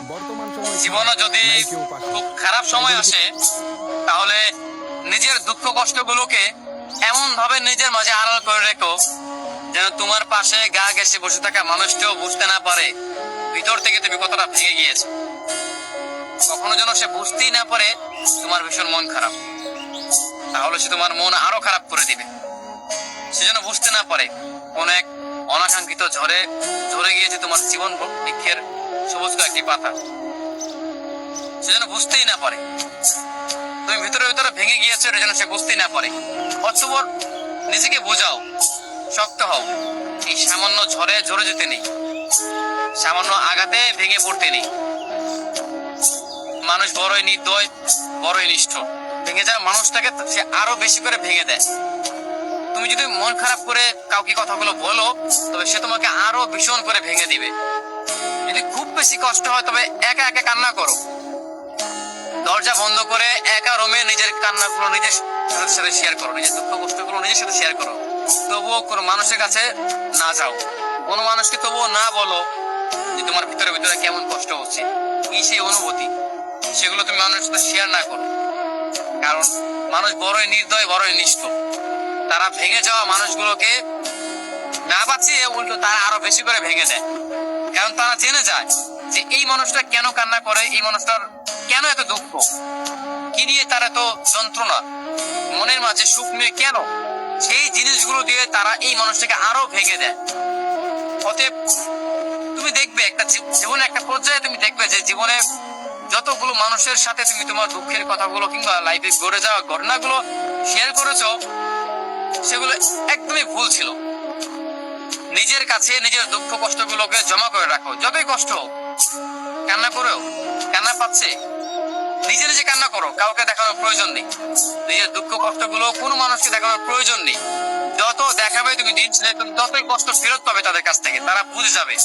জীবনে যদি খুব খারাপ সময় আসে, তাহলে নিজের দুঃখ কষ্টগুলোকে এমন ভাবে নিজের মাঝে আড়াল করে রেখো যেন তোমার পাশে গা ঘেঁষে বসে থাকা মানুষটাও বুঝতে না পারে ভিতর থেকে তুমি কতটা ভেঙে গিয়েছো। কখনো যেন সে বুঝতেই না পারে তোমার ভীষণ মন খারাপ, তাহলে সে তোমার মন আরো খারাপ করে দিবে। সে যেন বুঝতে না পারে কোন এক অনাকাঙ্ক্ষিত ঝড়ে ঝরে গিয়েছে তোমার জীবন বৃক্ষের সবুজ কয়েকটি পাতা। সে যেন বুঝতেই না পারে তুমি ভিতরে ভিতরে ভেঙে গিয়েছো, এটা যেন সে বুঝতেই না পারে। অতঃপর নিজেকে বোঝাও, শক্ত হও। এই সামান্য ঝড়ে ঝরে যেতে নেই, সামান্য আঘাতে ভেঙে পড়তে নেই। মানুষ বড়ই নির্দয়, বড়ই নিষ্ঠুর। ভেঙে যাওয়া মানুষটাকে সে আরো বেশি করে ভেঙে দেয়। তুমি যদি মন খারাপ করে কাউকে কথাগুলো বলো, তবে সে তোমাকে আরো ভীষণ করে ভেঙে দিবে। যদি খুব বেশি কষ্ট হয়, তবে একা একা কান্না করো। দরজা বন্ধ করে একা রুমে নিজের কান্নাগুলো নিজের সাথে শেয়ার করো, নিজের দুঃখ কষ্টগুলো নিজের সাথে শেয়ার করো। তবুও কোনো মানুষের কাছে না যাও, কোনো মানুষকে তবুও না বলো যে তোমার ভিতরে ভিতরে কেমন কষ্ট হচ্ছে, কি সেই অনুভূতি, সেগুলো তুমি মানুষের সাথে শেয়ার না করো। কারণ মানুষ বড়ই নির্দয়, বড়ই নিষ্ঠুর। তারা ভেঙে যাওয়া মানুষগুলোকে না বাঁচিয়ে উল্টো তারা আরো বেশি করে ভেঙে দেয়। কারণ তারা জেনে যায় যে এই মানুষটা কেন কান্না করে, এই মানুষটার কেন এত দুঃখ, কি নিয়ে তার এত যন্ত্রণা, মনের মাঝে সুখ নিয়ে কেন, সেই জিনিসগুলো দিয়ে তারা এই মানুষটাকে আরো ভেঙে দেয়। অতএব তুমি দেখবে একটা জীবনে একটা পর্যায়ে তুমি দেখবে যে জীবনে যতগুলো মানুষের সাথে তুমি তোমার দুঃখের কথাগুলো কিংবা লাইফে ঘটে যাওয়া ঘটনাগুলো শেয়ার করেছো, সেগুলো একদমই ভুল ছিল। নিজের কাছে নিজের দুঃখ কষ্টগুলোকে জমা করে রাখো। যতই কষ্ট হোক, কান্না করেও কান্না পাচ্ছে, নিজে নিজে কান্না করো, কাউকে দেখানোর প্রয়োজন নেই। নিজের দুঃখ কষ্টগুলো কোনো মানুষকে দেখানোর প্রয়োজন নেই। যত দেখাবে তুমি দিন ছেলে, তুমি ততই কষ্ট ফেরত পাবে তাদের কাছ থেকে, তারা বুঝে যাবে।